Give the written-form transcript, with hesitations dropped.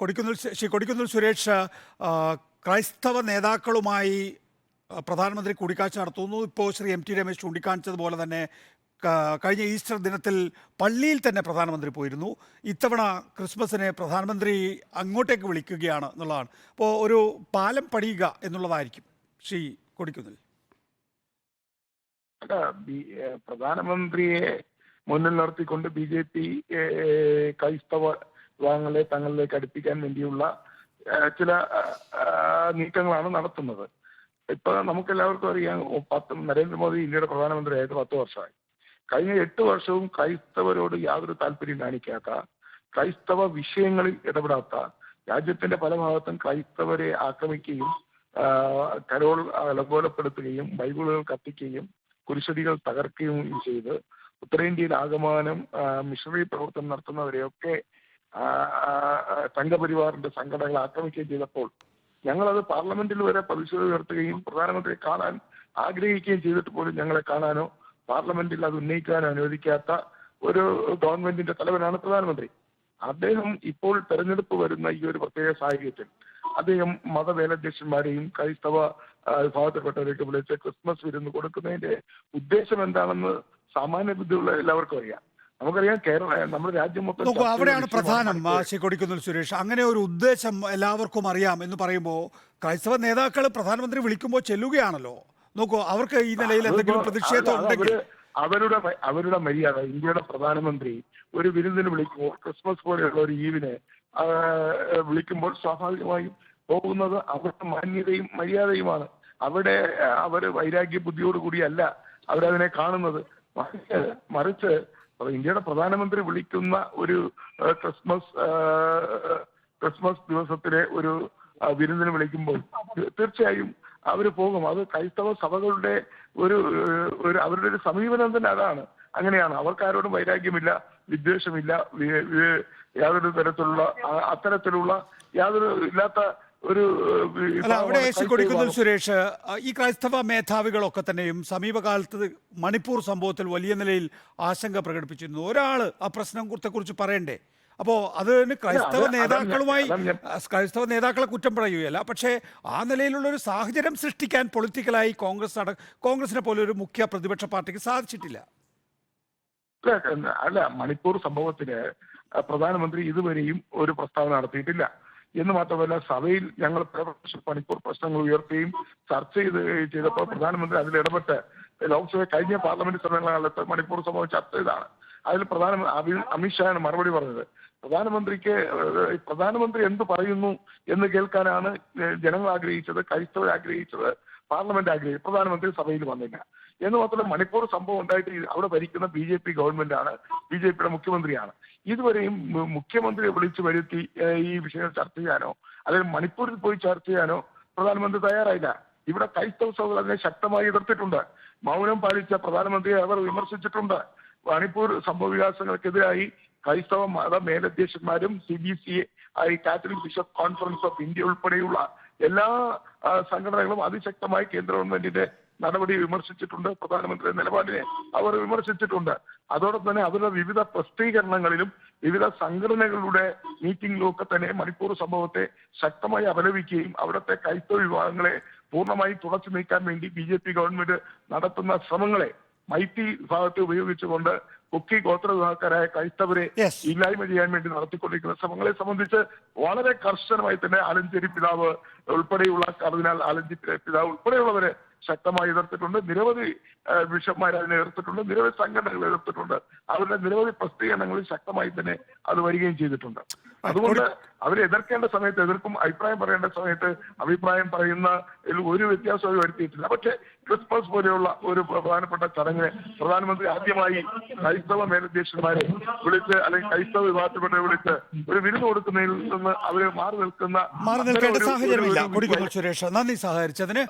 കൊടിക്കുന്നിൽ സുരേഷ്, ക്രൈസ്തവ നേതാക്കളുമായി പ്രധാനമന്ത്രി കൂടിക്കാഴ്ച നടത്തുന്നു. ഇപ്പോൾ ശ്രീ എം ടി രമേശ് ചൂണ്ടിക്കാണിച്ചതുപോലെ തന്നെ കഴിഞ്ഞ ഈസ്റ്റർ ദിനത്തിൽ പള്ളിയിൽ തന്നെ പ്രധാനമന്ത്രി പോയിരുന്നു. ഇത്തവണ ക്രിസ്മസിനെ പ്രധാനമന്ത്രി അങ്ങോട്ടേക്ക് വിളിക്കുകയാണ് എന്നുള്ളതാണ്. അപ്പോൾ ഒരു പാലം പണിയുക എന്നുള്ളതായിരിക്കും ശ്രീ കൊടിക്കുന്നിൽ. പ്രധാനമന്ത്രിയെ മുന്നിൽ നിർത്തിക്കൊണ്ട് BJP ക്രൈസ്തവ വിഭാഗങ്ങളെ തങ്ങളിലേക്ക് അടുപ്പിക്കാൻ വേണ്ടിയുള്ള ചില നീക്കങ്ങളാണ് നടത്തുന്നത്. ഇപ്പൊ നമുക്കെല്ലാവർക്കും അറിയാം, നരേന്ദ്രമോദി ഇന്ത്യയുടെ പ്രധാനമന്ത്രിയായിട്ട് 10 വർഷമായി. കഴിഞ്ഞ 8 വർഷവും ക്രൈസ്തവരോട് യാതൊരു താല്പര്യം കാണിക്കാത്ത, ക്രൈസ്തവ വിഷയങ്ങളിൽ ഇടപെടാത്ത, രാജ്യത്തിന്റെ പല ഭാഗത്തും ക്രൈസ്തവരെ ആക്രമിക്കുകയും കരോൾ അലങ്കോലപ്പെടുത്തുകയും ബൈബിളുകൾ കത്തിക്കുകയും കുരിശടികൾ തകർക്കുകയും ചെയ്ത് ഉത്തരേന്ത്യയിൽ ആകമാനം മിഷണറി പ്രവർത്തനം നടത്തുന്നവരെയൊക്കെ സംഘപരിവാറിന്റെ സംഘടനകൾ ആക്രമിക്കുകയും ചെയ്തപ്പോൾ ഞങ്ങളത് പാർലമെന്റിൽ വരെ പ്രതിഷേധം ഉയർത്തുകയും പ്രധാനമന്ത്രിയെ കാണാൻ ആഗ്രഹിക്കുകയും ചെയ്തിട്ട് പോലും ഞങ്ങളെ കാണാനോ പാർലമെന്റിൽ അത് ഉന്നയിക്കാനോ അനുവദിക്കാത്ത ഒരു ഗവൺമെന്റിന്റെ തലവനാണ് പ്രധാനമന്ത്രി. അദ്ദേഹം ഇപ്പോൾ തെരഞ്ഞെടുപ്പ് വരുന്ന ഈ ഒരു പ്രത്യേക സാഹചര്യത്തിൽ അദ്ദേഹം മതമേലധ്യക്ഷന്മാരെയും ക്രൈസ്തവ വിഭാഗത്തിൽപ്പെട്ടവരെയൊക്കെ വിളിച്ച് ക്രിസ്മസ് വിരുന്ന് കൊടുക്കുന്നതിന്റെ ഉദ്ദേശം എന്താണെന്ന് സാമാന്യ ബുദ്ധിയുള്ള എല്ലാവർക്കും അറിയാം. നമുക്കറിയാം, നമ്മുടെ രാജ്യം മൊത്തം അവിടെയാണ് പ്രധാനം. ശ്രീ കൊടിക്കുന്നിൽ സുരേഷ്, അങ്ങനെ ഒരു ഉദ്ദേശം എല്ലാവർക്കും അറിയാം എന്ന് പറയുമ്പോൾ ക്രൈസ്തവ നേതാക്കൾ പ്രധാനമന്ത്രി വിളിക്കുമ്പോൾ ചെല്ലുകയാണല്ലോ. നോക്കൂ, അവർക്ക് ഈ നിലയിൽ എന്തെങ്കിലും പ്രതിഷേധം ഉണ്ടെങ്കിൽ അവരുടെ മര്യാദ. ഇന്ത്യയുടെ പ്രധാനമന്ത്രി ഒരു വിരുന്നിന് വിളിക്കുമ്പോൾ, ക്രിസ്മസ് പോലെയുള്ള ഒരു ഈവിനെ വിളിക്കുമ്പോൾ സ്വാഭാവികമായും പോകുന്നത് അവരുടെ മാന്യതയും മര്യാദയുമാണ്. അവിടെ അവർ വൈരാഗ്യ ബുദ്ധിയോടുകൂടിയല്ല അവരതിനെ കാണുന്നത്. മറിച്ച് ഇന്ത്യയുടെ പ്രധാനമന്ത്രി വിളിക്കുന്ന ഒരു ക്രിസ്മസ് ദിവസത്തിലെ ഒരു വിരുന്നിന് വിളിക്കുമ്പോൾ തീർച്ചയായും അവർ പോകും. അത് ക്രൈസ്തവ സഭകളുടെ ഒരു അവരുടെ ഒരു സമീപനം തന്നെ അതാണ്. അങ്ങനെയാണ്. അവർക്കാരോടും വൈരാഗ്യമില്ല, വിദ്വേഷമില്ല, യാതൊരു തരത്തിലുള്ള അത്തരത്തിലുള്ള യാതൊരു ഇല്ലാത്ത ഒരു. അവിടെ ശ്രീ കൊടിക്കുന്നിൽ സുരേഷ്, ഈ ക്രൈസ്തവ മേധാവികളൊക്കെ തന്നെയും സമീപകാലത്ത് മണിപ്പൂർ സംഭവത്തിൽ വലിയ നിലയിൽ ആശങ്ക പ്രകടിപ്പിച്ചിരുന്നു. ഒരാൾ ആ പ്രശ്നത്തെക്കുറിച്ച് പറയണ്ടേ? അപ്പോൾ അതിന് ക്രൈസ്തവ നേതാക്കളെ കുറ്റം പറയുകയല്ല, പക്ഷേ ആ നിലയിലുള്ള ഒരു സാഹചര്യം സൃഷ്ടിക്കാൻ പൊളിറ്റിക്കലായി കോൺഗ്രസിനെ പോലെ ഒരു മുഖ്യ പ്രതിപക്ഷ പാർട്ടിക്ക് സാധിച്ചിട്ടില്ല. അല്ല, മണിപ്പൂർ സംഭവത്തിന് പ്രധാനമന്ത്രി ഇതുവരെയും ഒരു പ്രസ്താവന നടത്തിയിട്ടില്ല എന്ന് മാത്രമല്ല, സഭയിൽ ഞങ്ങൾ മണിപ്പൂർ പ്രശ്നങ്ങൾ ഉയർത്തുകയും ചർച്ച ചെയ്തപ്പോൾ പ്രധാനമന്ത്രി അതിൽ ഇടപെട്ട് ലോക്സഭ കഴിഞ്ഞ പാർലമെന്റ് സമ്മേളനകാലത്ത് മണിപ്പൂർ സംഭവം ചർച്ച ചെയ്താണ്. അതിൽ അമിത്ഷായാണ് മറുപടി പറഞ്ഞത്. പ്രധാനമന്ത്രി എന്ത് പറയുന്നു എന്ന് കേൾക്കാനാണ് ജനങ്ങൾ ആഗ്രഹിച്ചത്, ക്രൈസ്തവർ ആഗ്രഹിച്ചത്, പാർലമെന്റ് ആഗ്രഹിച്ചത്. പ്രധാനമന്ത്രി സഭയിൽ വന്നില്ല എന്ന് മാത്രമല്ല, മണിപ്പൂർ സംഭവം ഉണ്ടായിട്ട് അവിടെ ഭരിക്കുന്ന BJP ഗവൺമെന്റാണ്, BJPയുടെ മുഖ്യമന്ത്രിയാണ്. ഇതുവരെയും മുഖ്യമന്ത്രിയെ വിളിച്ചു വരുത്തി ഈ വിഷയം ചർച്ച ചെയ്യാനോ അല്ലെങ്കിൽ മണിപ്പൂരിൽ പോയി ചർച്ച ചെയ്യാനോ പ്രധാനമന്ത്രി തയ്യാറായില്ല. ഇവിടെ ക്രൈസ്തവ സഭകൾ അതിനെ ശക്തമായി എതിർത്തിട്ടുണ്ട്. മൗനം പാലിച്ച പ്രധാനമന്ത്രിയെ അവർ വിമർശിച്ചിട്ടുണ്ട്. മണിപ്പൂർ സംഭവ വികാസങ്ങൾക്കെതിരായി ക്രൈസ്തവ മത മേലധ്യക്ഷന്മാരും CBCI, Catholic bishop conference of India ഉൾപ്പെടെയുള്ള എല്ലാ സംഘടനകളും അതിശക്തമായി കേന്ദ്ര ഗവൺമെന്റിന്റെ നടപടി വിമർശിച്ചിട്ടുണ്ട്. പ്രധാനമന്ത്രിയുടെ നിലപാടിനെ അവർ വിമർശിച്ചിട്ടുണ്ട്. അതോടൊപ്പം തന്നെ അവരുടെ വിവിധ പ്രസിദ്ധീകരണങ്ങളിലും വിവിധ സംഘടനകളുടെ മീറ്റിംഗിലും ഒക്കെ തന്നെ മണിപ്പൂർ സംഭവത്തെ ശക്തമായി അപലപിക്കുകയും അവിടുത്തെ ക്രൈസ്തവ വിഭാഗങ്ങളെ പൂർണ്ണമായി തുടച്ചു നീക്കാൻ വേണ്ടി BJP ഗവൺമെന്റ് നടത്തുന്ന ശ്രമങ്ങളെ മൈറ്റി വിഭാഗത്തെ ഉപയോഗിച്ചുകൊണ്ട് കുക്കി ഗോത്ര വിഭാഗക്കാരായ ക്രൈസ്തവരെ ഇല്ലായ്മ ചെയ്യാൻ വേണ്ടി നടത്തിക്കൊണ്ടിരിക്കുന്ന ശ്രമങ്ങളെ സംബന്ധിച്ച് വളരെ കർശനമായി തന്നെ ആലഞ്ചേരി പിതാവ് ഉൾപ്പെടെയുള്ള കർദിനാൾ ആലഞ്ചേരി പിതാവ് ഉൾപ്പെടെയുള്ളവരെ ശക്തമായി എതിർത്തിട്ടുണ്ട്. നിരവധി ബിഷപ്പ്മാർ അതിനെ എതിർത്തിട്ടുണ്ട്. നിരവധി സംഘടനകൾ എതിർത്തിട്ടുണ്ട്. അവരുടെ നിരവധി പ്രസിദ്ധീകരണങ്ങളിൽ ശക്തമായി തന്നെ അത് വരികയും ചെയ്തിട്ടുണ്ട്. അതുകൊണ്ട് അവരെ എതിർക്കേണ്ട സമയത്ത് എതിർക്കും, അഭിപ്രായം പറയേണ്ട സമയത്ത് അഭിപ്രായം പറയുന്ന ഒരു വ്യത്യാസവും വരുത്തിയിട്ടില്ല. പക്ഷേ ക്രിസ്മസ് പോലെയുള്ള ഒരു പ്രധാനപ്പെട്ട ചടങ്ങിന് പ്രധാനമന്ത്രി ആദ്യമായി ക്രൈസ്തവ മേലധ്യക്ഷന്മാരെ വിളിച്ച് അല്ലെങ്കിൽ ക്രൈസ്തവ വിഭാഗത്തിൽപ്പെട്ടവരെ വിളിച്ച് ഒരു വിരുന്ന് കൊടുക്കുന്നതിൽ നിന്ന് അവര് മാറി നിൽക്കേണ്ട സാഹചര്യമില്ല. കൊടിക്കുന്നിൽ സുരേഷ്, നന്ദി സഹകരിച്ചതിന്.